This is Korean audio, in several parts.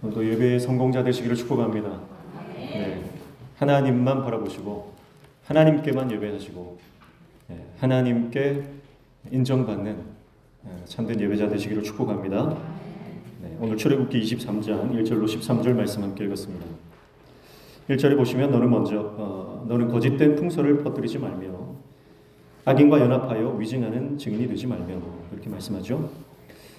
오늘도 예배의 성공자 되시기를 축복합니다. 네, 하나님만 바라보시고 하나님께만 예배하시고 하나님께 인정받는 참된 예배자 되시기를 축복합니다. 네, 오늘 출애굽기 23장 1절로 13절 말씀 함께 읽었습니다. 1절에 보시면 너는 거짓된 풍설을 퍼뜨리지 말며 악인과 연합하여 위증하는 증인이 되지 말며 그렇게 말씀하죠.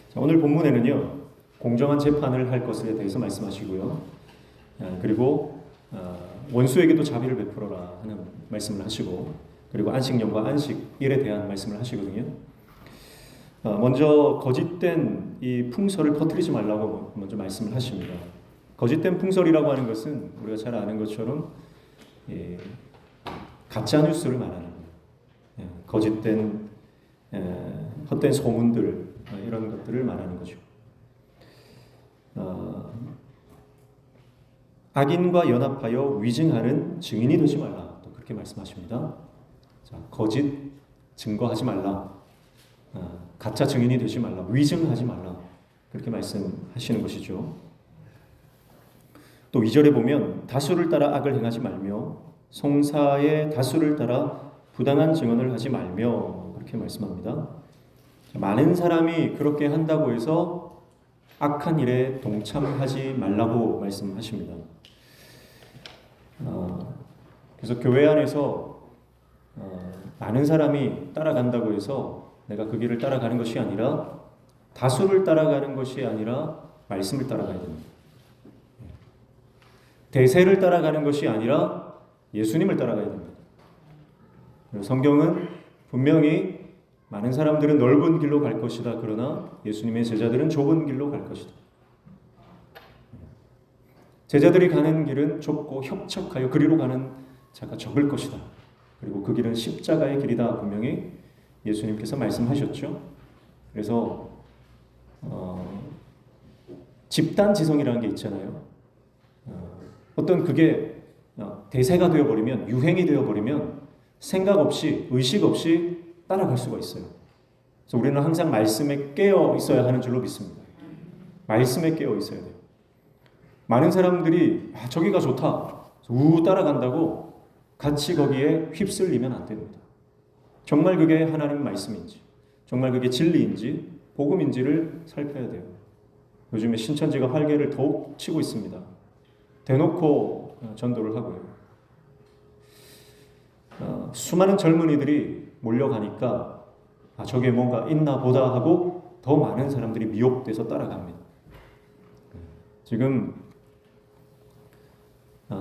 자, 오늘 본문에는요 공정한 재판을 할 것에 대해서 말씀하시고요. 그리고 원수에게도 자비를 베풀어라 하는 말씀을 하시고 그리고 안식년과 안식일에 대한 말씀을 하시거든요. 먼저 거짓된 이 풍설을 퍼뜨리지 말라고 먼저 말씀을 하십니다. 거짓된 풍설이라고 하는 것은 우리가 잘 아는 것처럼 가짜 뉴스를 말하는 거예요. 거짓된 헛된 소문들 이런 것들을 말하는 거죠. 악인과 연합하여 위증하는 증인이 되지 말라. 또 그렇게 말씀하십니다. 자, 거짓 증거하지 말라. 가짜 증인이 되지 말라. 위증하지 말라. 그렇게 말씀하시는 것이죠. 또 2절에 보면 다수를 따라 악을 행하지 말며 송사의 다수를 따라 부당한 증언을 하지 말며 그렇게 말씀합니다. 많은 사람이 그렇게 한다고 해서 악한 일에 동참하지 말라고 말씀하십니다. 그래서 교회 안에서 많은 사람이 따라간다고 해서 내가 그 길을 따라가는 것이 아니라 다수를 따라가는 것이 아니라 말씀을 따라가야 됩니다. 대세를 따라가는 것이 아니라 예수님을 따라가야 됩니다. 성경은 분명히 많은 사람들은 넓은 길로 갈 것이다. 그러나 예수님의 제자들은 좁은 길로 갈 것이다. 제자들이 가는 길은 좁고 협착하여 그리로 가는 자가 적을 것이다. 그리고 그 길은 십자가의 길이다. 분명히 예수님께서 말씀하셨죠. 그래서 집단지성이라는 게 있잖아요. 어떤 그게 대세가 되어버리면 유행이 되어버리면 생각 없이 의식 없이 따라갈 수가 있어요. 그래서 우리는 항상 말씀에 깨어 있어야 하는 줄로 믿습니다. 말씀에 깨어 있어야 돼요. 많은 사람들이 저기가 좋다 따라간다고 같이 거기에 휩쓸리면 안 됩니다. 정말 그게 하나님 말씀인지 정말 그게 진리인지 복음인지를 살펴야 돼요. 요즘에 신천지가 활개를 더욱 치고 있습니다. 대놓고 전도를 하고요. 수많은 젊은이들이 몰려가니까 저게 뭔가 있나 보다 하고 더 많은 사람들이 미혹돼서 따라갑니다. 지금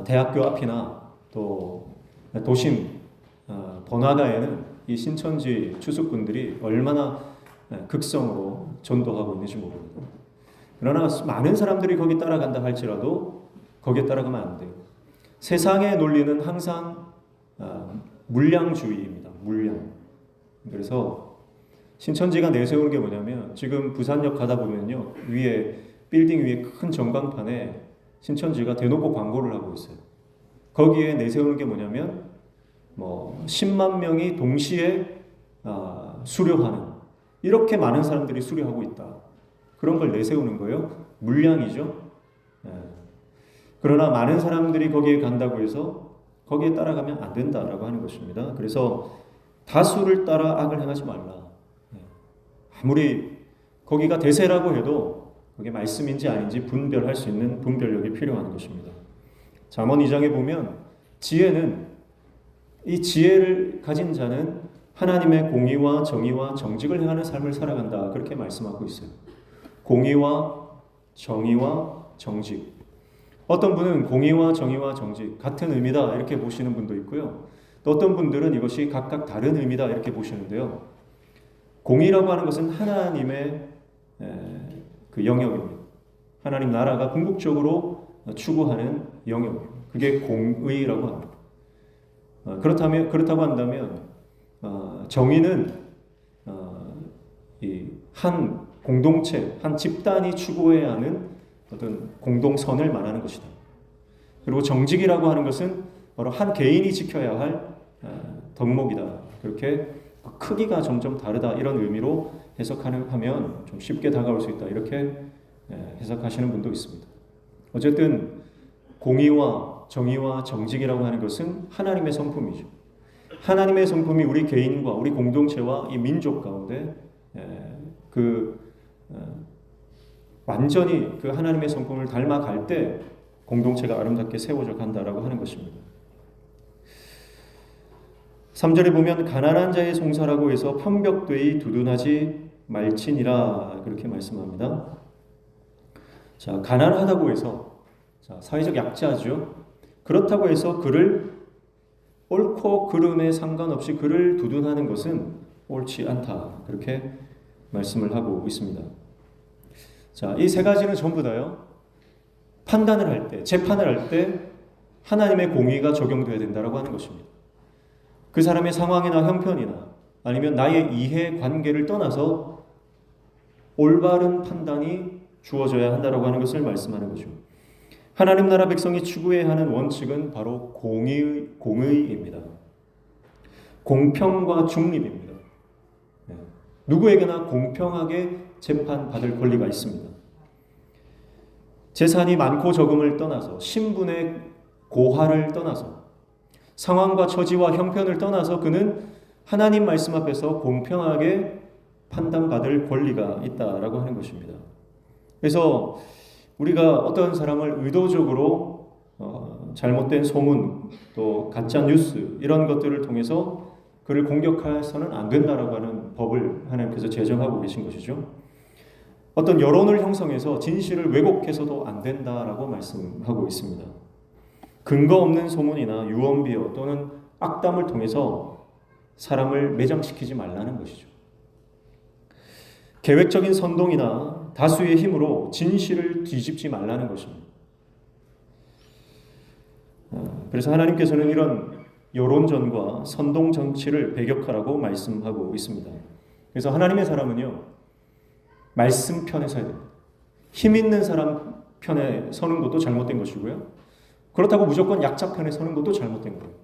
대학교 앞이나 또 도심 번화가에는 이 신천지 추수꾼들이 얼마나 극성으로 전도하고 있는지 모릅니다. 그러나 많은 사람들이 거기 따라간다 할지라도 거기에 따라가면 안 돼요. 세상의 논리는 항상 물량주의입니다. 물량. 그래서 신천지가 내세우는 게 뭐냐면 지금 부산역 가다 보면요 위에 빌딩 위에 큰 전광판에 신천지가 대놓고 광고를 하고 있어요. 거기에 내세우는 게 뭐냐면 10만 명이 동시에 수료하는 이렇게 많은 사람들이 수료하고 있다. 그런 걸 내세우는 거예요. 물량이죠. 그러나 많은 사람들이 거기에 간다고 해서 거기에 따라가면 안 된다라고 하는 것입니다. 그래서 다수를 따라 악을 행하지 말라. 아무리 거기가 대세라고 해도 그게 말씀인지 아닌지 분별할 수 있는 분별력이 필요한 것입니다. 잠언 2장에 보면 지혜는 이 지혜를 가진 자는 하나님의 공의와 정의와 정직을 행하는 삶을 살아간다. 그렇게 말씀하고 있어요. 공의와 정의와 정직. 어떤 분은 공의와 정의와 정직 같은 의미다 이렇게 보시는 분도 있고요. 또 어떤 분들은 이것이 각각 다른 의미다 이렇게 보시는데요. 공의라고 하는 것은 하나님의 그 영역입니다. 하나님 나라가 궁극적으로 추구하는 영역입니다. 그게 공의라고 합니다. 그렇다고 한다면 정의는 한 공동체, 한 집단이 추구해야 하는 어떤 공동선을 말하는 것이다. 그리고 정직이라고 하는 것은 바로 한 개인이 지켜야 할 덕목이다. 그렇게 크기가 점점 다르다 이런 의미로 해석하면 좀 쉽게 다가올 수 있다. 이렇게 해석하시는 분도 있습니다. 어쨌든 공의와 정의와 정직이라고 하는 것은 하나님의 성품이죠. 하나님의 성품이 우리 개인과 우리 공동체와 이 민족 가운데 완전히 그 하나님의 성품을 닮아갈 때 공동체가 아름답게 세워져 간다라고 하는 것입니다. 3절에 보면 가난한 자의 송사라고 해서 편벽되이 두둔하지 말지니라 그렇게 말씀합니다. 자, 가난하다고 해서 사회적 약자죠. 그렇다고 해서 그를 옳고 그름에 상관없이 그를 두둔하는 것은 옳지 않다. 그렇게 말씀을 하고 있습니다. 자, 이 세 가지는 전부 다요. 판단을 할 때, 재판을 할 때 하나님의 공의가 적용되어야 된다고 하는 것입니다. 그 사람의 상황이나 형편이나 아니면 나의 이해 관계를 떠나서 올바른 판단이 주어져야 한다고 하는 것을 말씀하는 거죠. 하나님 나라 백성이 추구해야 하는 원칙은 바로 공의입니다. 공평과 중립입니다. 누구에게나 공평하게 재판받을 권리가 있습니다. 재산이 많고 적음을 떠나서 신분의 고하를 떠나서 상황과 처지와 형편을 떠나서 그는 하나님 말씀 앞에서 공평하게 판단받을 권리가 있다라고 하는 것입니다. 그래서 우리가 어떤 사람을 의도적으로 잘못된 소문 또 가짜 뉴스 이런 것들을 통해서 그를 공격해서는 안 된다라고 하는 법을 하나님께서 제정하고 계신 것이죠. 어떤 여론을 형성해서 진실을 왜곡해서도 안 된다라고 말씀하고 있습니다. 근거 없는 소문이나 유언비어 또는 악담을 통해서 사람을 매장시키지 말라는 것이죠. 계획적인 선동이나 다수의 힘으로 진실을 뒤집지 말라는 것입니다. 그래서 하나님께서는 이런 여론전과 선동 정치를 배격하라고 말씀하고 있습니다. 그래서 하나님의 사람은요, 말씀 편에 서야 됩니다. 힘 있는 사람 편에 서는 것도 잘못된 것이고요. 그렇다고 무조건 약자 편에 서는 것도 잘못된 거예요.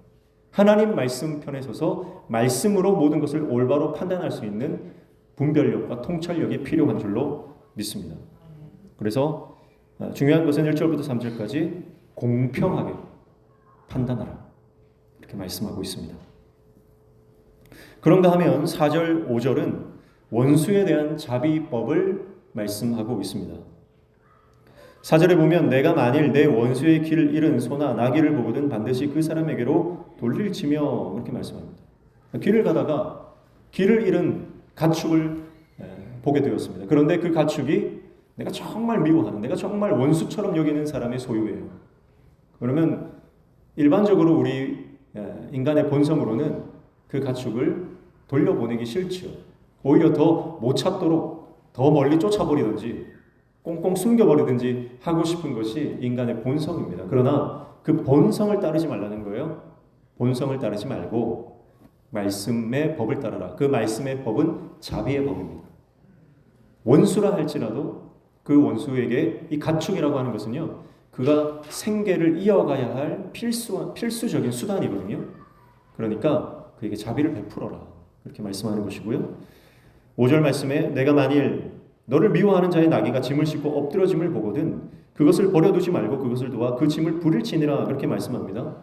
하나님 말씀 편에 서서 말씀으로 모든 것을 올바로 판단할 수 있는 분별력과 통찰력이 필요한 줄로 믿습니다. 그래서 중요한 것은 1절부터 3절까지 공평하게 판단하라 이렇게 말씀하고 있습니다. 그런가 하면 4절, 5절은 원수에 대한 자비법을 말씀하고 있습니다. 4절에 보면 내가 만일 내 원수의 길을 잃은 소나 나귀를 보거든 반드시 그 사람에게로 돌릴지며 그렇게 말씀합니다. 길을 가다가 길을 잃은 가축을 보게 되었습니다. 그런데 그 가축이 내가 정말 미워하는, 내가 정말 원수처럼 여기는 사람의 소유예요. 그러면 일반적으로 우리 인간의 본성으로는 그 가축을 돌려보내기 싫죠. 오히려 더 못 찾도록 더 멀리 쫓아버리든지 꽁꽁 숨겨버리든지 하고 싶은 것이 인간의 본성입니다. 그러나 그 본성을 따르지 말라는 거예요. 본성을 따르지 말고 말씀의 법을 따르라. 그 말씀의 법은 자비의 법입니다. 원수라 할지라도 그 원수에게 이 가축이라고 하는 것은요, 그가 생계를 이어가야 할 필수적인 수단이거든요. 그러니까 그에게 자비를 베풀어라. 그렇게 말씀하는 것이고요. 5절 말씀에 내가 만일 너를 미워하는 자의 나귀가 짐을 싣고 엎드러짐을 보거든 그것을 버려두지 말고 그것을 도와 그 짐을 부릴지니라 그렇게 말씀합니다.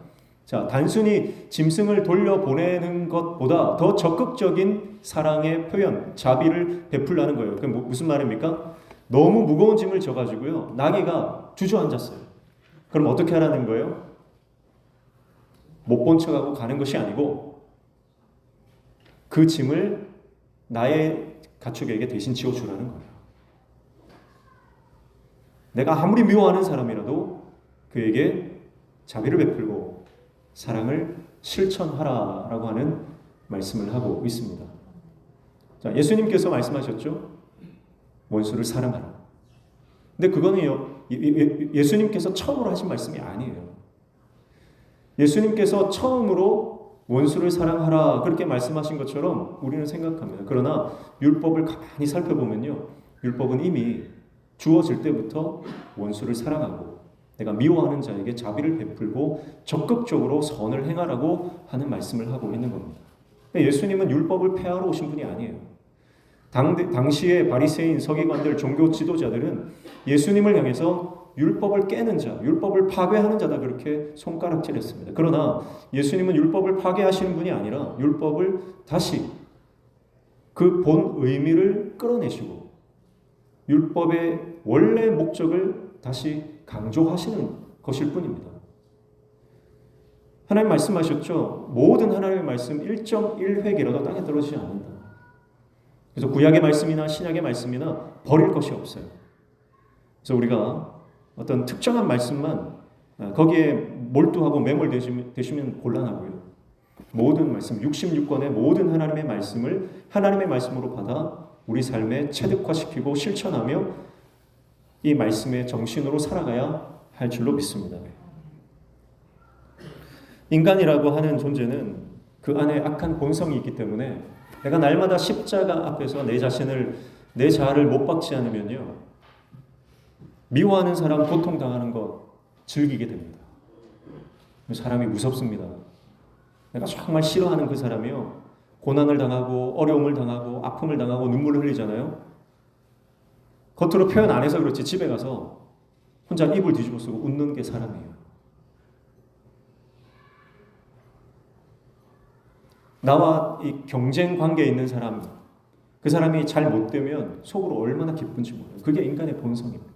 자, 단순히 짐승을 돌려보내는 것보다 더 적극적인 사랑의 표현, 자비를 베풀라는 거예요. 그게 무슨 말입니까? 너무 무거운 짐을 져가지고요, 나귀가 주저앉았어요. 그럼 어떻게 하라는 거예요? 못 본 척하고 가는 것이 아니고 그 짐을 나의 가축에게 대신 지어주라는 거예요. 내가 아무리 미워하는 사람이라도 그에게 자비를 베풀고 사랑을 실천하라라고 하는 말씀을 하고 있습니다. 자, 예수님께서 말씀하셨죠? 원수를 사랑하라. 근데 그거는요, 예수님께서 처음으로 하신 말씀이 아니에요. 예수님께서 처음으로 원수를 사랑하라 그렇게 말씀하신 것처럼 우리는 생각합니다. 그러나 율법을 가만히 살펴보면요, 율법은 이미 주어질 때부터 원수를 사랑하고 내가 미워하는 자에게 자비를 베풀고 적극적으로 선을 행하라고 하는 말씀을 하고 있는 겁니다. 예수님은 율법을 폐하러 오신 분이 아니에요. 당시의 바리새인 서기관들 종교 지도자들은 예수님을 향해서 율법을 깨는 자, 율법을 파괴하는 자다 그렇게 손가락질했습니다. 그러나 예수님은 율법을 파괴하시는 분이 아니라 율법을 다시 그 본 의미를 끌어내시고 율법의 원래 목적을 다시 강조하시는 것일 뿐입니다. 하나님 말씀하셨죠. 모든 하나님의 말씀 1.1획이라도 땅에 떨어지지 않는다. 그래서 구약의 말씀이나 신약의 말씀이나 버릴 것이 없어요. 그래서 우리가 어떤 특정한 말씀만 거기에 몰두하고 매몰되시면 곤란하고요. 모든 말씀, 66권의 모든 하나님의 말씀을 하나님의 말씀으로 받아 우리 삶에 체득화시키고 실천하며 이 말씀의 정신으로 살아가야 할 줄로 믿습니다. 인간이라고 하는 존재는 그 안에 악한 본성이 있기 때문에 내가 날마다 십자가 앞에서 내 자아를 못 박지 않으면요, 미워하는 사람 고통당하는 것 즐기게 됩니다. 사람이 무섭습니다. 내가 정말 싫어하는 그 사람이요, 고난을 당하고 어려움을 당하고 아픔을 당하고 눈물을 흘리잖아요. 겉으로 표현 안 해서 그렇지 집에 가서 혼자 입을 뒤집어 쓰고 웃는 게 사람이에요. 나와 이 경쟁 관계에 있는 사람, 그 사람이 잘 못되면 속으로 얼마나 기쁜지 몰라요. 그게 인간의 본성입니다.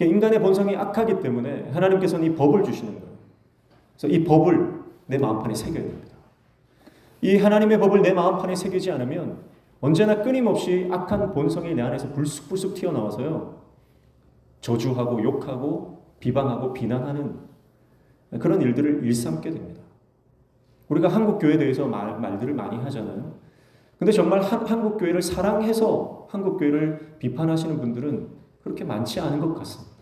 인간의 본성이 악하기 때문에 하나님께서는 이 법을 주시는 거예요. 그래서 이 법을 내 마음판에 새겨야 됩니다. 이 하나님의 법을 내 마음판에 새기지 않으면 언제나 끊임없이 악한 본성이 내 안에서 불쑥불쑥 튀어나와서요, 저주하고 욕하고 비방하고 비난하는 그런 일들을 일삼게 됩니다. 우리가 한국교회에 대해서 말들을 많이 하잖아요. 근데 정말 한국교회를 사랑해서 한국교회를 비판하시는 분들은 그렇게 많지 않은 것 같습니다.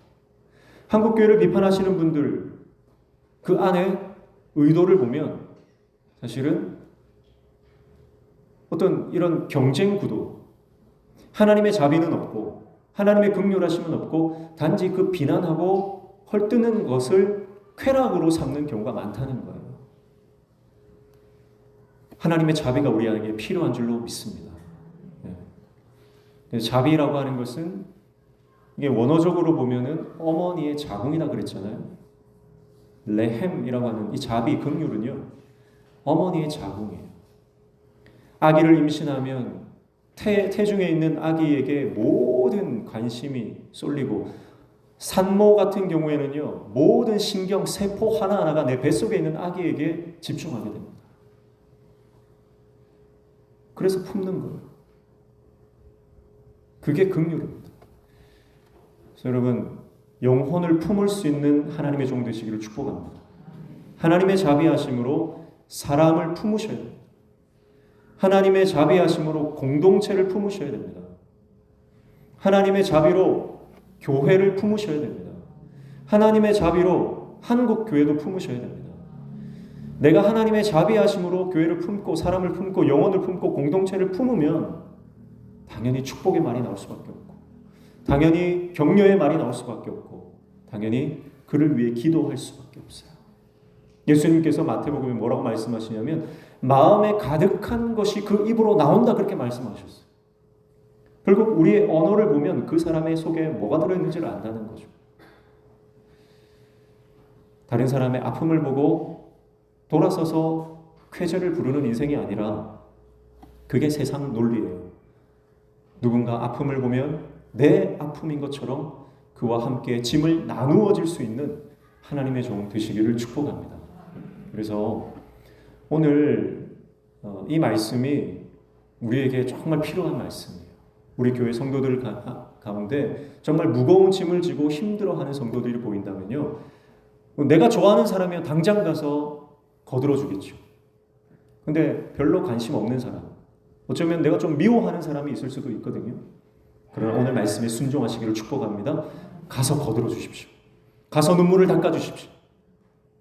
한국교회를 비판하시는 분들 그 안에 의도를 보면 사실은 어떤 이런 경쟁 구도, 하나님의 자비는 없고 하나님의 긍휼하심은 없고 단지 그 비난하고 헐뜯는 것을 쾌락으로 삼는 경우가 많다는 거예요. 하나님의 자비가 우리에게 필요한 줄로 믿습니다. 자비라고 하는 것은 이게 원어적으로 보면은 어머니의 자궁이다 그랬잖아요. 레헴이라고 하는 이 자비, 긍휼은요, 어머니의 자궁이에요. 아기를 임신하면 태중에 있는 아기에게 모든 관심이 쏠리고, 산모 같은 경우에는요, 모든 신경, 세포 하나하나가 내 뱃속에 있는 아기에게 집중하게 됩니다. 그래서 품는 거예요. 그게 긍휼입니다. 그래서 여러분, 영혼을 품을 수 있는 하나님의 종 되시기를 축복합니다. 하나님의 자비하심으로 사람을 품으셔야 됩니다. 하나님의 자비하심으로 공동체를 품으셔야 됩니다. 하나님의 자비로 교회를 품으셔야 됩니다. 하나님의 자비로 한국교회도 품으셔야 됩니다. 내가 하나님의 자비하심으로 교회를 품고 사람을 품고 영혼을 품고 공동체를 품으면 당연히 축복의 말이 나올 수밖에 없고, 당연히 격려의 말이 나올 수밖에 없고, 당연히 그를 위해 기도할 수밖에 없어요. 예수님께서 마태복음에 뭐라고 말씀하시냐면 마음에 가득한 것이 그 입으로 나온다 그렇게 말씀하셨어요. 결국 우리의 언어를 보면 그 사람의 속에 뭐가 들어있는지를 안다는 거죠. 다른 사람의 아픔을 보고 돌아서서 쾌재를 부르는 인생이 아니라 그게 세상 논리예요. 누군가 아픔을 보면 내 아픔인 것처럼 그와 함께 짐을 나누어질 수 있는 하나님의 종 되시기를 축복합니다. 그래서 오늘 이 말씀이 우리에게 정말 필요한 말씀이에요. 우리 교회 성도들 가운데 정말 무거운 짐을 지고 힘들어하는 성도들이 보인다면요, 내가 좋아하는 사람이면 당장 가서 거들어주겠죠. 근데 별로 관심 없는 사람, 어쩌면 내가 좀 미워하는 사람이 있을 수도 있거든요. 그러나 오늘 말씀에 순종하시기를 축복합니다. 가서 거들어 주십시오. 가서 눈물을 닦아 주십시오.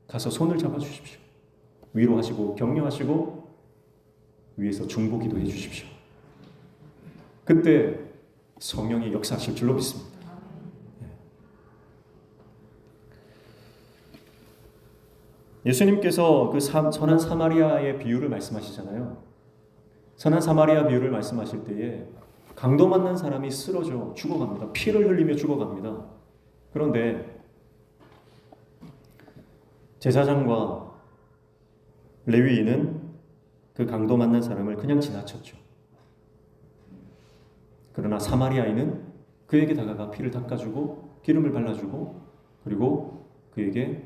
가서 손을 잡아 주십시오. 위로하시고 격려하시고 위에서 중보기도 해 주십시오. 그때 성령이 역사하실 줄로 믿습니다. 예수님께서 그 선한 사마리아의 비유를 말씀하시잖아요. 선한 사마리아 비유를 말씀하실 때에 강도 만난 사람이 쓰러져 죽어갑니다. 피를 흘리며 죽어갑니다. 그런데 제사장과 레위인은 그 강도 만난 사람을 그냥 지나쳤죠. 그러나 사마리아인은 그에게 다가가 피를 닦아주고 기름을 발라주고 그리고 그에게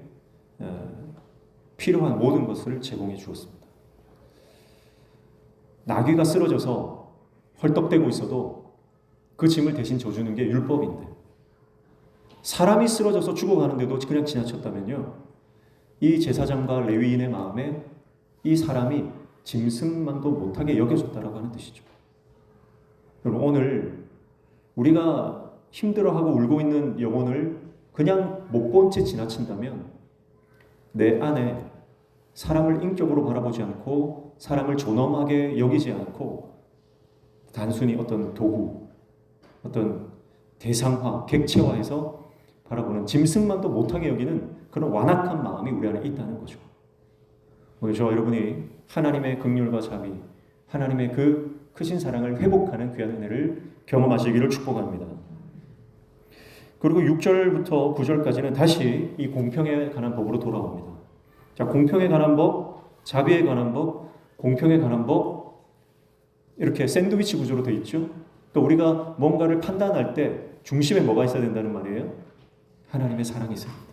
필요한 모든 것을 제공해 주었습니다. 나귀가 쓰러져서 헐떡대고 있어도 그 짐을 대신 져주는 게 율법인데 사람이 쓰러져서 죽어가는데도 그냥 지나쳤다면요, 이 제사장과 레위인의 마음에 이 사람이 짐승만도 못하게 여겨졌다라고 하는 뜻이죠. 여러분, 오늘 우리가 힘들어하고 울고 있는 영혼을 그냥 못 본 채 지나친다면 내 안에 사람을 인격으로 바라보지 않고 사람을 존엄하게 여기지 않고 단순히 어떤 도구, 어떤 대상화, 객체화해서 바라보는 짐승만도 못하게 여기는 그런 완악한 마음이 우리 안에 있다는 거죠. 오늘 저와 여러분이 하나님의 긍휼과 자비, 하나님의 그 크신 사랑을 회복하는 귀한 은혜를 경험하시기를 축복합니다. 그리고 6절부터 9절까지는 다시 이 공평에 관한 법으로 돌아옵니다. 자, 공평에 관한 법, 자비에 관한 법, 공평에 관한 법, 이렇게 샌드위치 구조로 되어 있죠. 그러니까 우리가 뭔가를 판단할 때 중심에 뭐가 있어야 된다는 말이에요? 하나님의 사랑이 있어야 된다.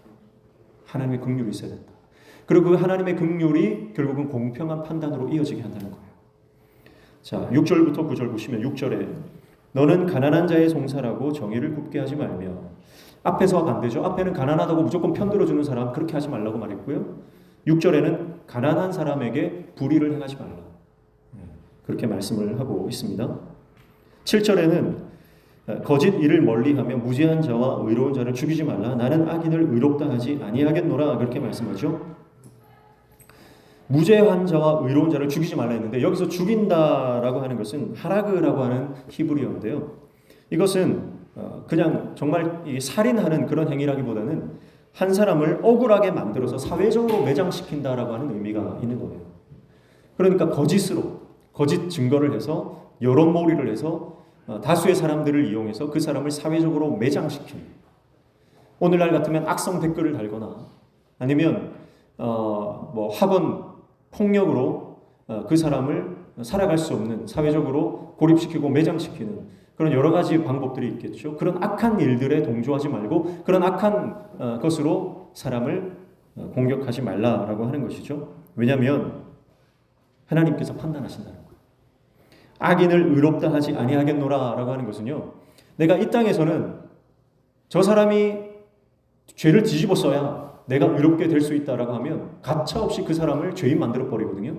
하나님의 긍휼이 있어야 된다. 그리고 그 하나님의 긍휼이 결국은 공평한 판단으로 이어지게 한다는 거예요. 자, 6절부터 9절 보시면 6절에 너는 가난한 자의 송사라고 정의를 굽게 하지 말며, 앞에서 반대죠. 앞에는 가난하다고 무조건 편들어주는 사람 그렇게 하지 말라고 말했고요. 6절에는 가난한 사람에게 불의를 행하지 말라, 그렇게 말씀을 하고 있습니다. 7절에는 거짓 일을 멀리하며 무죄한 자와 의로운 자를 죽이지 말라. 나는 악인을 의롭다 하지 아니하겠노라. 그렇게 말씀하죠. 무죄한 자와 의로운 자를 죽이지 말라 했는데 여기서 죽인다라고 하는 것은 하라그라고 하는 히브리어인데요. 이것은 그냥 정말 살인하는 그런 행위라기보다는 한 사람을 억울하게 만들어서 사회적으로 매장시킨다라고 하는 의미가 있는 거예요. 그러니까 거짓으로, 거짓 증거를 해서 여론몰이를 해서 다수의 사람들을 이용해서 그 사람을 사회적으로 매장시키는, 오늘날 같으면 악성 댓글을 달거나 아니면 뭐 학원 폭력으로 그 사람을 살아갈 수 없는, 사회적으로 고립시키고 매장시키는 그런 여러 가지 방법들이 있겠죠. 그런 악한 일들에 동조하지 말고 그런 악한 것으로 사람을 공격하지 말라라고 하는 것이죠. 왜냐하면 하나님께서 판단하신다는 거예요. 악인을 의롭다 하지 아니하겠노라라고 하는 것은요, 내가 이 땅에서는 저 사람이 죄를 뒤집어 써야 내가 의롭게 될 수 있다라고 하면 가차없이 그 사람을 죄인 만들어 버리거든요.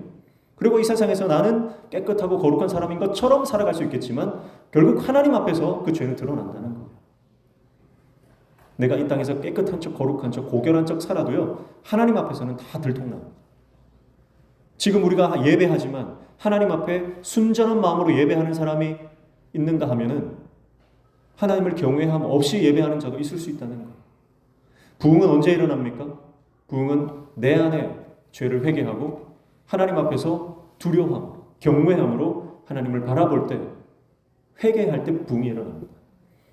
그리고 이 세상에서 나는 깨끗하고 거룩한 사람인 것처럼 살아갈 수 있겠지만 결국 하나님 앞에서 그 죄는 드러난다는 거예요. 내가 이 땅에서 깨끗한 척, 거룩한 척, 고결한 척 살아도요, 하나님 앞에서는 다 들통납니다. 지금 우리가 예배하지만 하나님 앞에 순전한 마음으로 예배하는 사람이 있는가 하면은 하나님을 경외함 없이 예배하는 자도 있을 수 있다는 거예요. 부흥은 언제 일어납니까? 부흥은 내 안에 죄를 회개하고 하나님 앞에서 두려워함, 경외함으로 하나님을 바라볼 때, 회개할 때 부흥이 일어납니다.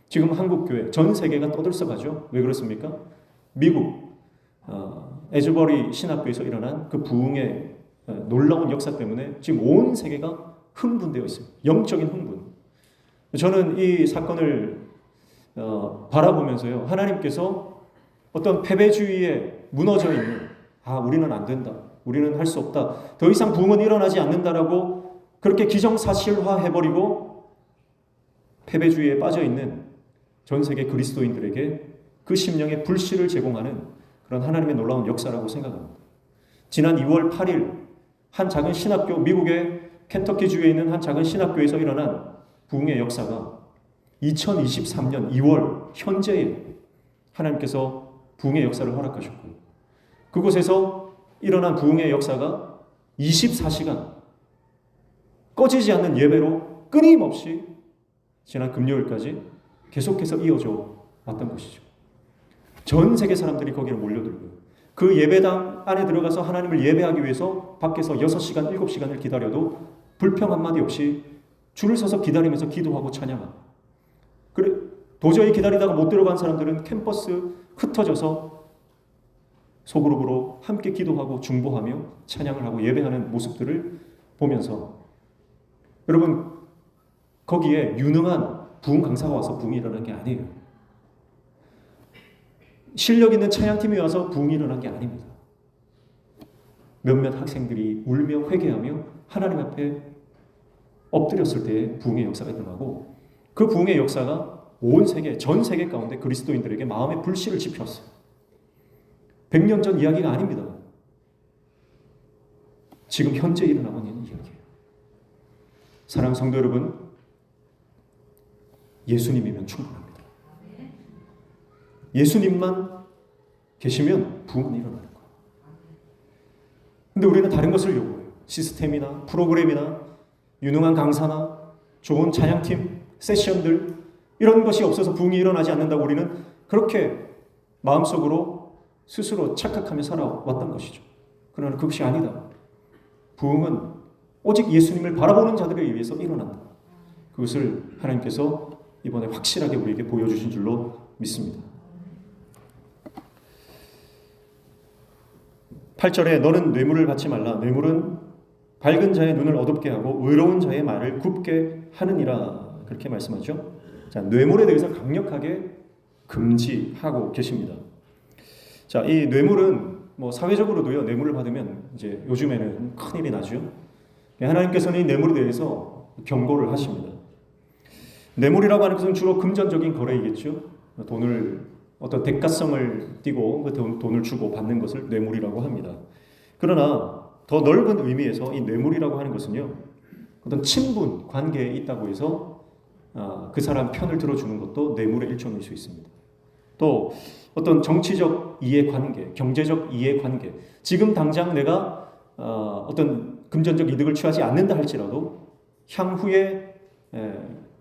지금 한국교회, 전 세계가 떠들썩하죠. 왜 그렇습니까? 미국 에즈버리 신학교에서 일어난 그 부흥의 놀라운 역사 때문에 지금 온 세계가 흥분되어 있습니다. 영적인 흥분. 저는 이 사건을 바라보면서요, 하나님께서 어떤 패배주의에 무너져 있는, 우리는 안 된다, 우리는 할 수 없다, 더 이상 부흥은 일어나지 않는다라고 그렇게 기정사실화해버리고 패배주의에 빠져있는 전 세계 그리스도인들에게 그 심령의 불씨를 제공하는 그런 하나님의 놀라운 역사라고 생각합니다. 지난 2월 8일 한 작은 신학교, 미국의 켄터키주에 있는 한 작은 신학교에서 일어난 부흥의 역사가 2023년 2월 현재에 하나님께서 부흥의 역사를 허락하셨고, 그곳에서 일어난 부흥의 역사가 24시간 꺼지지 않는 예배로 끊임없이 지난 금요일까지 계속해서 이어져 왔던 것이죠. 전 세계 사람들이 거기를 몰려들고요. 그 예배당 안에 들어가서 하나님을 예배하기 위해서 밖에서 6시간, 7시간을 기다려도 불평 한마디 없이 줄을 서서 기다리면서 기도하고 찬양하고, 그래 도저히 기다리다가 못 들어간 사람들은 캠퍼스 흩어져서 소그룹으로 함께 기도하고 중보하며 찬양을 하고 예배하는 모습들을 보면서, 여러분 거기에 유능한 부흥 강사가 와서 부흥이 일어난 게 아니에요. 실력 있는 찬양팀이 와서 부흥이 일어난 게 아닙니다. 몇몇 학생들이 울며 회개하며 하나님 앞에 엎드렸을 때 부흥의 역사가 일어나고, 그 부흥의 역사가 온 세계, 전 세계 가운데 그리스도인들에게 마음의 불씨를 지폈어요. 100년 전 이야기가 아닙니다. 지금 현재 일어나고 있는 이야기예요. 사랑하는 성도 여러분, 예수님이면 충분합니다. 예수님만 계시면 부흥은 일어나는 거예요. 근데 우리는 다른 것을 요구해요. 시스템이나 프로그램이나 유능한 강사나 좋은 찬양팀, 세션들, 이런 것이 없어서 부흥이 일어나지 않는다고 우리는 그렇게 마음속으로 스스로 착각하며 살아왔던 것이죠. 그러나 그것이 아니다. 부흥은 오직 예수님을 바라보는 자들에 의해서 일어난다. 그것을 하나님께서 이번에 확실하게 우리에게 보여주신 줄로 믿습니다. 8절에 너는 뇌물을 받지 말라. 뇌물은 밝은 자의 눈을 어둡게 하고 의로운 자의 말을 굽게 하느니라. 그렇게 말씀하죠. 자, 뇌물에 대해서 강력하게 금지하고 계십니다. 자, 이 뇌물은 뭐 사회적으로도요, 뇌물을 받으면 이제 요즘에는 큰일이 나죠. 하나님께서는 이 뇌물에 대해서 경고를 하십니다. 뇌물이라고 하는 것은 주로 금전적인 거래이겠죠. 돈을 어떤 대가성을 띠고 그 돈을 주고 받는 것을 뇌물이라고 합니다. 그러나 더 넓은 의미에서 이 뇌물이라고 하는 것은요, 어떤 친분 관계에 있다고 해서 그 사람 편을 들어주는 것도 뇌물의 일종일 수 있습니다. 또 어떤 정치적 이해관계, 경제적 이해관계, 지금 당장 내가 어떤 금전적 이득을 취하지 않는다 할지라도 향후에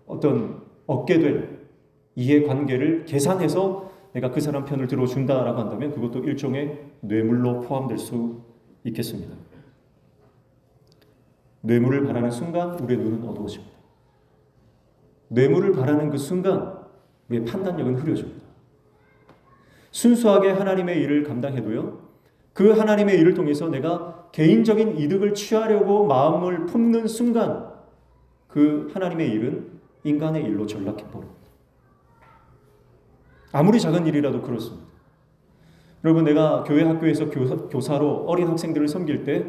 어떤 얻게 될 이해관계를 계산해서 내가 그 사람 편을 들어준다라고 한다면 그것도 일종의 뇌물로 포함될 수 있겠습니다. 뇌물을 바라는 순간 우리의 눈은 어두워집니다. 뇌물을 바라는 그 순간 우리의 판단력은 흐려집니다. 순수하게 하나님의 일을 감당해도요, 그 하나님의 일을 통해서 내가 개인적인 이득을 취하려고 마음을 품는 순간 그 하나님의 일은 인간의 일로 전락해버립니다. 아무리 작은 일이라도 그렇습니다. 여러분, 내가 교회 학교에서 교사로 어린 학생들을 섬길 때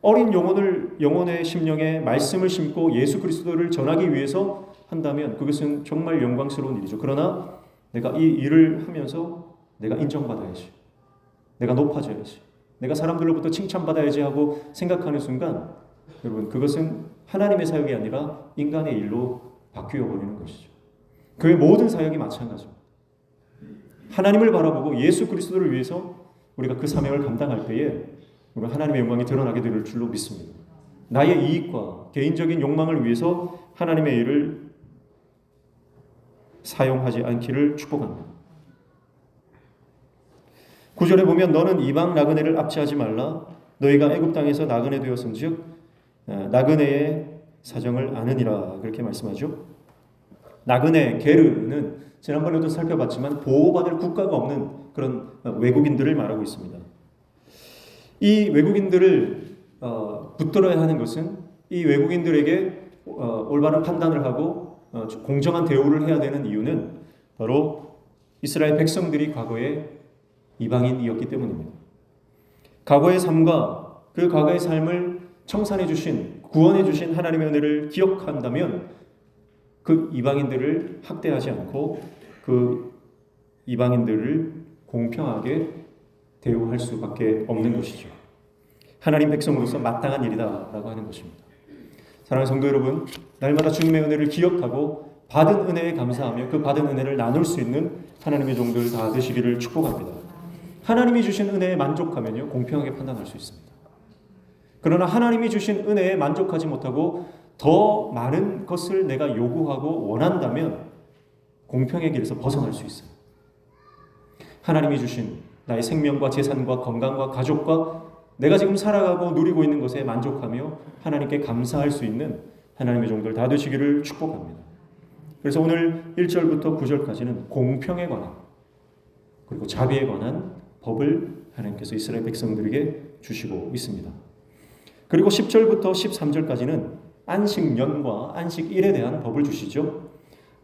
어린 영혼의 심령에 말씀을 심고 예수 그리스도를 전하기 위해서 한다면 그것은 정말 영광스러운 일이죠. 그러나 내가 이 일을 하면서 내가 인정받아야지, 내가 높아져야지, 내가 사람들로부터 칭찬받아야지 하고 생각하는 순간, 여러분, 그것은 하나님의 사역이 아니라 인간의 일로 바뀌어 버리는 것이죠. 그의 모든 사역이 마찬가지입니다. 하나님을 바라보고 예수 그리스도를 위해서 우리가 그 사명을 감당할 때에 우리가 하나님의 영광이 드러나게 될 줄로 믿습니다. 나의 이익과 개인적인 욕망을 위해서 하나님의 일을 사용하지 않기를 축복합니다. 9절에 보면 너는 이방 나그네를 압제하지 말라. 너희가 애굽 땅에서 나그네 되었은즉 나그네의 사정을 아느니라. 그렇게 말씀하죠. 나그네, 게르는 지난번에도 살펴봤지만 보호받을 국가가 없는 그런 외국인들을 말하고 있습니다. 이 외국인들을 붙들어야 하는 것은 이 외국인들에게 올바른 판단을 하고 공정한 대우를 해야 되는 이유는 바로 이스라엘 백성들이 과거에 이방인이었기 때문입니다. 과거의 삶과 그 과거의 삶을 청산해 주신, 구원해 주신 하나님의 은혜를 기억한다면 그 이방인들을 학대하지 않고 그 이방인들을 공평하게 대우할 수밖에 없는 것이죠. 하나님 백성으로서 마땅한 일이다라고 하는 것입니다. 사랑하는 성도 여러분, 날마다 주님의 은혜를 기억하고 받은 은혜에 감사하며 그 받은 은혜를 나눌 수 있는 하나님의 종들 다 되시기를 축복합니다. 하나님이 주신 은혜에 만족하면요, 공평하게 판단할 수 있습니다. 그러나 하나님이 주신 은혜에 만족하지 못하고 더 많은 것을 내가 요구하고 원한다면 공평의 길에서 벗어날 수 있어요. 하나님이 주신 나의 생명과 재산과 건강과 가족과 내가 지금 살아가고 누리고 있는 것에 만족하며 하나님께 감사할 수 있는 하나님의 종들 다 되시기를 축복합니다. 그래서 오늘 1절부터 9절까지는 공평에 관한 그리고 자비에 관한 법을 하나님께서 이스라엘 백성들에게 주시고 있습니다. 그리고 10절부터 13절까지는 안식년과 안식일에 대한 법을 주시죠.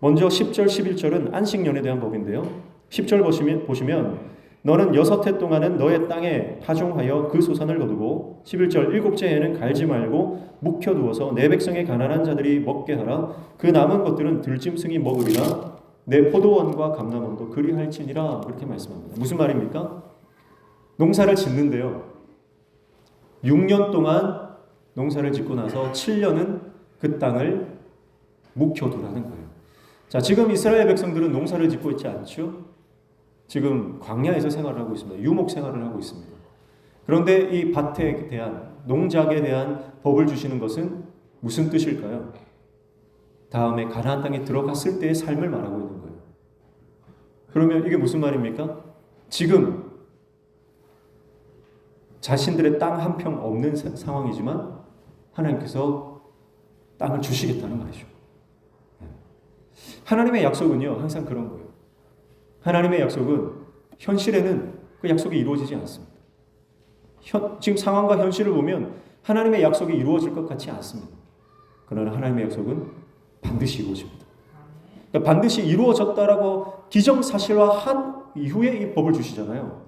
먼저 10절, 11절은 안식년에 대한 법인데요. 10절 보시면 너는 6해 동안은 너의 땅에 파종하여 그 소산을 거두고 11절 7째 해에는 갈지 말고 묵혀두어서 내 백성의 가난한 자들이 먹게 하라. 그 남은 것들은 들짐승이 먹으리라. 내 포도원과 감람원도 그리할지니라. 그렇게 말씀합니다. 무슨 말입니까? 농사를 짓는데요. 6년 동안 농사를 짓고 나서 7년은 그 땅을 묵혀두라는 거예요. 자, 지금 이스라엘 백성들은 농사를 짓고 있지 않죠? 지금 광야에서 생활을 하고 있습니다. 유목 생활을 하고 있습니다. 그런데 이 밭에 대한 농작에 대한 법을 주시는 것은 무슨 뜻일까요? 다음에 가나안 땅에 들어갔을 때의 삶을 말하고 있는 거예요. 그러면 이게 무슨 말입니까? 지금 자신들의 땅 한 평 없는 상황이지만 하나님께서 땅을 주시겠다는 말이죠. 하나님의 약속은요, 항상 그런 거예요. 하나님의 약속은 현실에는 그 약속이 이루어지지 않습니다. 지금 상황과 현실을 보면 하나님의 약속이 이루어질 것 같지 않습니다. 그러나 하나님의 약속은 반드시 이루어집니다. 그러니까 반드시 이루어졌다라고 기정사실화한 이후에 이 법을 주시잖아요.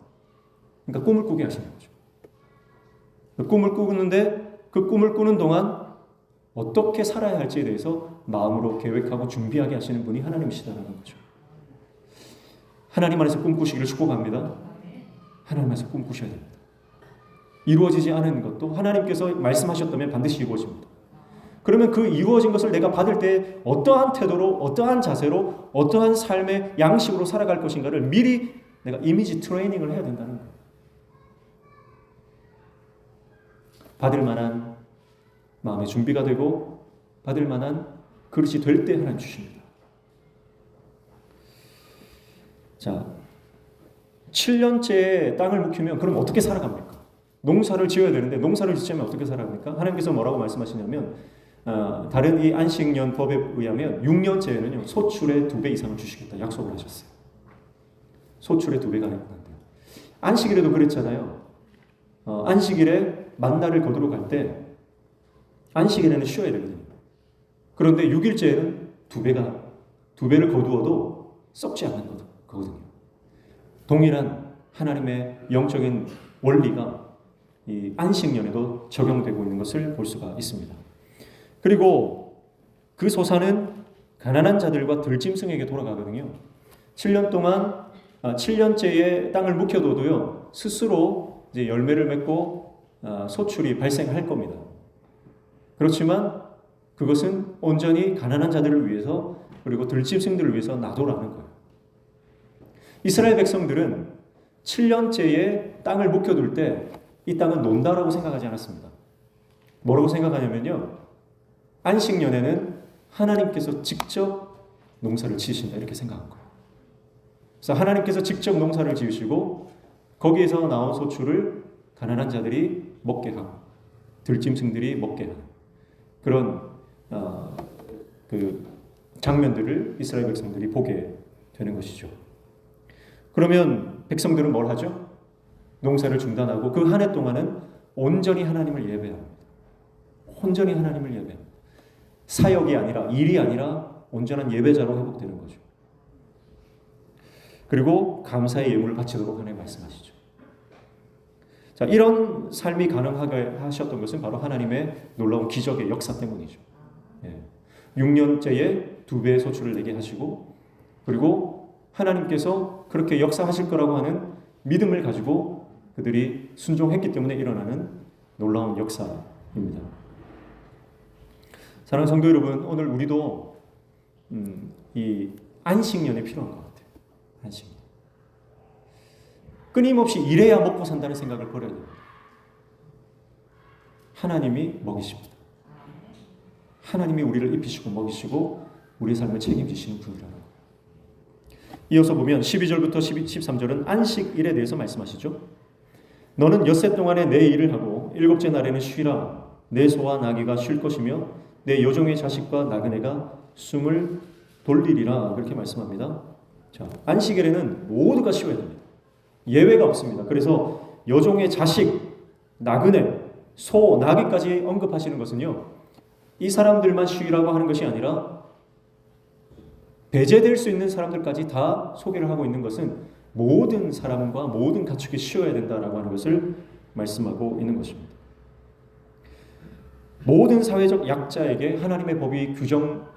그러니까 꿈을 꾸게 하시는 거죠. 그 꿈을 꾸는데 그 꿈을 꾸는 동안 어떻게 살아야 할지에 대해서 마음으로 계획하고 준비하게 하시는 분이 하나님이시다는 거죠. 하나님 안에서 꿈꾸시기를 축복합니다. 하나님 안에서 꿈꾸셔야 됩니다. 이루어지지 않은 것도 하나님께서 말씀하셨다면 반드시 이루어집니다. 그러면 그 이루어진 것을 내가 받을 때 어떠한 태도로, 어떠한 자세로, 어떠한 삶의 양식으로 살아갈 것인가를 미리 내가 이미지 트레이닝을 해야 된다는 거예요. 받을 만한 마음의 준비가 되고 받을 만한 그릇이 될 때 하나님 주십니다. 자, 7년째 땅을 묵히면 그럼 어떻게 살아갑니까? 농사를 지어야 되는데 농사를 짓자면 어떻게 살아갑니까? 하나님께서 뭐라고 말씀하시냐면 다른 이 안식년 법에 의하면 6년째에는요 소출의 2배 이상을 주시겠다 약속을 하셨어요. 소출의 2배가 한다는데요. 안식일에도 그랬잖아요. 안식일에 만나를 거두러 갈 때 안식일에는 쉬어야 되거든요. 그런데 6일째에는 2배를 거두어도 썩지 않는 거거든요. 동일한 하나님의 영적인 원리가 이 안식년에도 적용되고 있는 것을 볼 수가 있습니다. 그리고 그 소산은 가난한 자들과 들짐승에게 돌아가거든요. 7년 동안 7년째에 땅을 묵혀둬도요 스스로 이제 열매를 맺고 소출이 발생할 겁니다. 그렇지만 그것은 온전히 가난한 자들을 위해서 그리고 들짐승들을 위해서 놔두라는 거예요. 이스라엘 백성들은 7년째에 땅을 묵혀둘 때 이 땅은 논다라고 생각하지 않았습니다. 뭐라고 생각하냐면요. 안식년에는 하나님께서 직접 농사를 지으신다 이렇게 생각한 거예요. 그래서 하나님께서 직접 농사를 지으시고 거기에서 나온 소출을 가난한 자들이 먹게 하고 들짐승들이 먹게 하는 그런 그 장면들을 이스라엘 백성들이 보게 되는 것이죠. 그러면 백성들은 뭘 하죠? 농사를 중단하고 그 한 해 동안은 온전히 하나님을 예배합니다. 온전히 하나님을 예배합니다. 사역이 아니라 일이 아니라 온전한 예배자로 회복되는 거죠. 그리고 감사의 예물을 바치도록 하나님 말씀하시죠. 자, 이런 삶이 가능하게 하셨던 것은 바로 하나님의 놀라운 기적의 역사 때문이죠. 6년째에 2배의 소출을 내게 하시고 그리고 하나님께서 그렇게 역사하실 거라고 하는 믿음을 가지고 그들이 순종했기 때문에 일어나는 놀라운 역사입니다. 사랑하는 성도 여러분, 오늘 우리도 이 안식년이 필요한 것 같아요. 안식년. 끊임없이 일해야 먹고 산다는 생각을 버려야 됩니다. 하나님이 먹이십니다. 하나님이 우리를 입히시고 먹이시고 우리의 삶을 책임지시는 분이라는 거예요. 이어서 보면 12절부터 13절은 안식일에 대해서 말씀하시죠. 너는 엿새 동안에 내 일을 하고 일곱째 날에는 쉬라. 내 소와 나귀가 쉴 것이며 내 여종의 자식과 나그네가 숨을 돌리리라. 그렇게 말씀합니다. 자, 안식일에는 모두가 쉬어야 됩니다. 예외가 없습니다. 그래서 여종의 자식, 나그네, 소, 나귀까지 언급하시는 것은요, 이 사람들만 쉬라고 하는 것이 아니라 배제될 수 있는 사람들까지 다 소개를 하고 있는 것은 모든 사람과 모든 가축이 쉬어야 된다라고 하는 것을 말씀하고 있는 것입니다. 모든 사회적 약자에게 하나님의 법이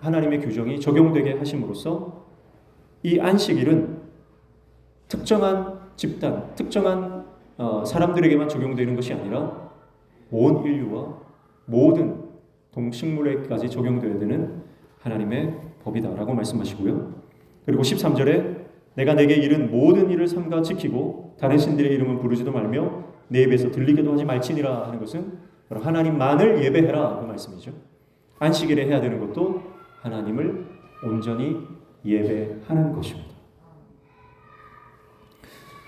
하나님의 규정이 적용되게 하심으로써 이 안식일은 특정한 집단, 특정한 사람들에게만 적용되는 것이 아니라 온 인류와 모든 동식물에까지 적용되어야 되는 하나님의 법이다라고 말씀하시고요. 그리고 13절에 내가 내게 이른 모든 일을 삼가 지키고 다른 신들의 이름은 부르지도 말며 내 입에서 들리게도 하지 말지니라 하는 것은 바로 하나님만을 예배해라 그 말씀이죠. 안식일에 해야 되는 것도 하나님을 온전히 예배하는 것입니다.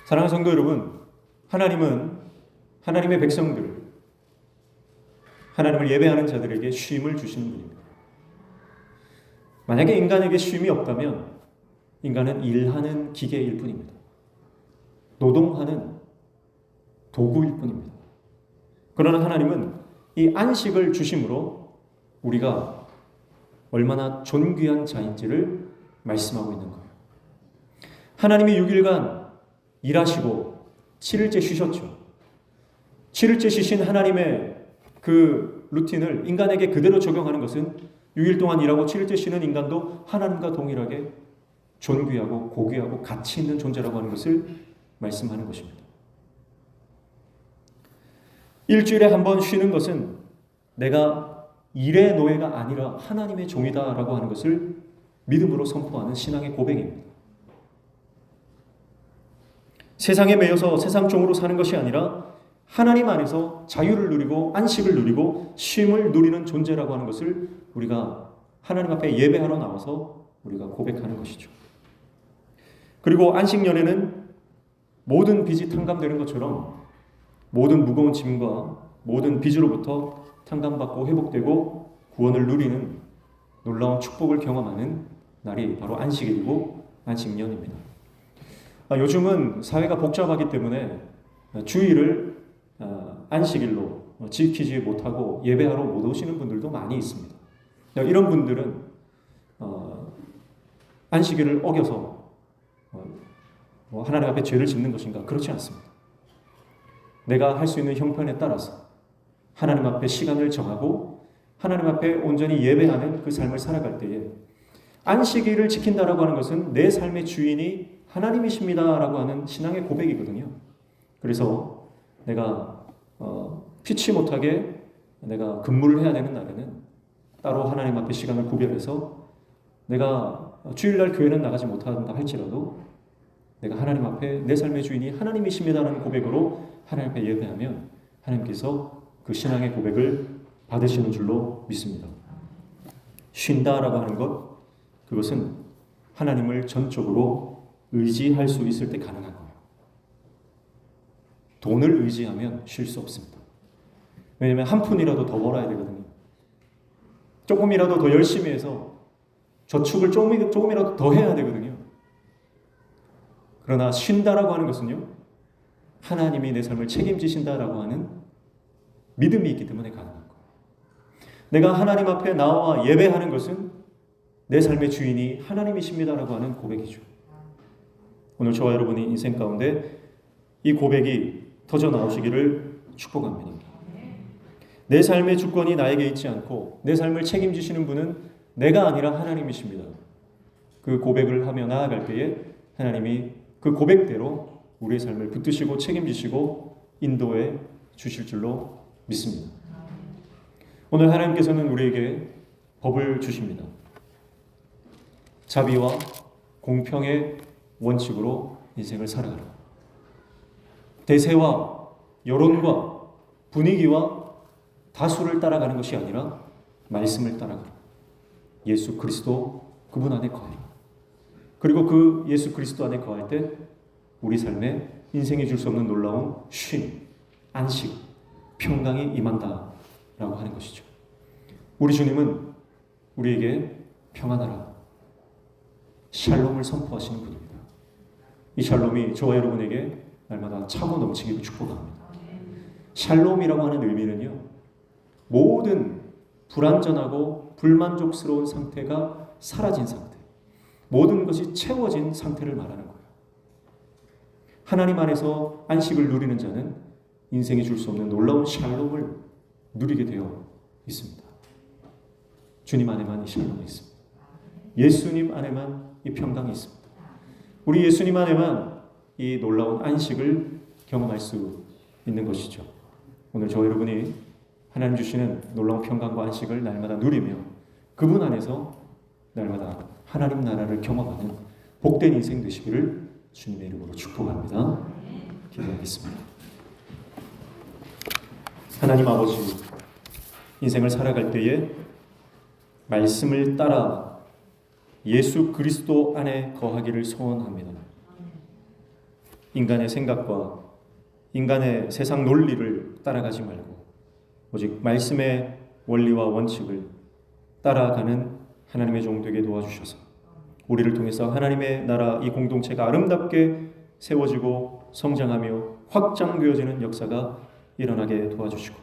사랑하는 성도 여러분, 하나님은 하나님의 백성들, 하나님을 예배하는 자들에게 쉼을 주시는 분입니다. 만약에 인간에게 쉼이 없다면 인간은 일하는 기계일 뿐입니다. 노동하는 도구일 뿐입니다. 그러나 하나님은 이 안식을 주심으로 우리가 얼마나 존귀한 자인지를 말씀하고 있는 거예요. 하나님이 6일간 일하시고 7일째 쉬셨죠. 7일째 쉬신 하나님의 그 루틴을 인간에게 그대로 적용하는 것은 6일 동안 일하고 7일째 쉬는 인간도 하나님과 동일하게 존귀하고 고귀하고 가치 있는 존재라고 하는 것을 말씀하는 것입니다. 일주일에 한 번 쉬는 것은 내가 일의 노예가 아니라 하나님의 종이다라고 하는 것을 믿음으로 선포하는 신앙의 고백입니다. 세상에 매여서 세상 종으로 사는 것이 아니라 하나님 안에서 자유를 누리고 안식을 누리고 쉼을 누리는 존재라고 하는 것을 우리가 하나님 앞에 예배하러 나와서 우리가 고백하는 것이죠. 그리고 안식년에는 모든 빚이 탕감되는 것처럼 모든 무거운 짐과 모든 빚으로부터 탕감받고 회복되고 구원을 누리는 놀라운 축복을 경험하는 날이 바로 안식일이고 안식년입니다. 요즘은 사회가 복잡하기 때문에 주일을 안식일로 지키지 못하고 예배하러 못 오시는 분들도 많이 있습니다. 이런 분들은 안식일을 어겨서 하나님 앞에 죄를 짓는 것인가? 그렇지 않습니다. 내가 할 수 있는 형편에 따라서 하나님 앞에 시간을 정하고 하나님 앞에 온전히 예배하는 그 삶을 살아갈 때에 안식일을 지킨다라고 하는 것은 내 삶의 주인이 하나님이십니다라고 하는 신앙의 고백이거든요. 그래서 내가 피치 못하게 내가 근무를 해야 되는 날에는 따로 하나님 앞에 시간을 구별해서 내가 주일날 교회는 나가지 못한다 할지라도 내가 하나님 앞에 내 삶의 주인이 하나님이십니다라는 고백으로 하나님 앞에 예배하면 하나님께서 그 신앙의 고백을 받으시는 줄로 믿습니다. 쉰다라고 하는 것, 그것은 하나님을 전적으로 의지할 수 있을 때 가능한 거예요. 돈을 의지하면 쉴 수 없습니다. 왜냐하면 한 푼이라도 더 벌어야 되거든요. 조금이라도 더 열심히 해서 저축을 조금이라도 더 해야 되거든요. 그러나 쉰다라고 하는 것은요, 하나님이 내 삶을 책임지신다라고 하는 믿음이 있기 때문에 가능한 거예요. 내가 하나님 앞에 나와 예배하는 것은 내 삶의 주인이 하나님이십니다라고 하는 고백이죠. 오늘 저와 여러분이 인생 가운데 이 고백이 터져 나오시기를 축복합니다. 내 삶의 주권이 나에게 있지 않고 내 삶을 책임지시는 분은 내가 아니라 하나님이십니다. 그 고백을 하며 나아갈 때에 하나님이 그 고백대로 우리의 삶을 붙드시고 책임지시고 인도해 주실 줄로 믿습니다. 오늘 하나님께서는 우리에게 법을 주십니다. 자비와 공평의 원칙으로 인생을 살아가라. 대세와 여론과 분위기와 다수를 따라가는 것이 아니라 말씀을 따라가라. 예수 그리스도 그분 안에 거하라. 그리고 그 예수 그리스도 안에 거할 때 우리 삶에 인생이 줄 수 없는 놀라운 쉼, 안식, 평강이 임한다라고 하는 것이죠. 우리 주님은 우리에게 평안하라, 샬롬을 선포하시는 분입니다. 이 샬롬이 저와 여러분에게 날마다 차고 넘치기를 축복합니다. 샬롬이라고 하는 의미는요, 모든 불완전하고 불만족스러운 상태가 사라진 상태, 모든 것이 채워진 상태를 말하는 거예요. 하나님 안에서 안식을 누리는 자는 인생이 줄 수 없는 놀라운 샬롬을 누리게 되어 있습니다. 주님 안에만 이 샬롬이 있습니다. 예수님 안에만 이 평강이 있습니다. 우리 예수님 안에만 이 놀라운 안식을 경험할 수 있는 것이죠. 오늘 저 여러분이 하나님 주시는 놀라운 평강과 안식을 날마다 누리며 그분 안에서 날마다 하나님 나라를 경험하는 복된 인생 되시기를 주님의 이름으로 축복합니다. 기도하겠습니다. 하나님 아버지, 인생을 살아갈 때에 말씀을 따라 예수 그리스도 안에 거하기를 소원합니다. 인간의 생각과 인간의 세상 논리를 따라가지 말고 오직 말씀의 원리와 원칙을 따라가는 하나님의 종 되게 도와주셔서 우리를 통해서 하나님의 나라 이 공동체가 아름답게 세워지고 성장하며 확장되어지는 역사가 일어나게 도와주시고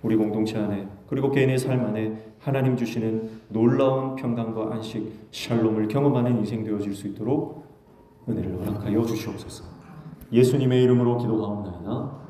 우리 공동체 안에 그리고 개인의 삶 안에 하나님 주시는 놀라운 평강과 안식, 샬롬을 경험하는 인생 되어질 수 있도록 은혜를 허락하여 주시옵소서. 예수님의 이름으로 기도하옵나이다.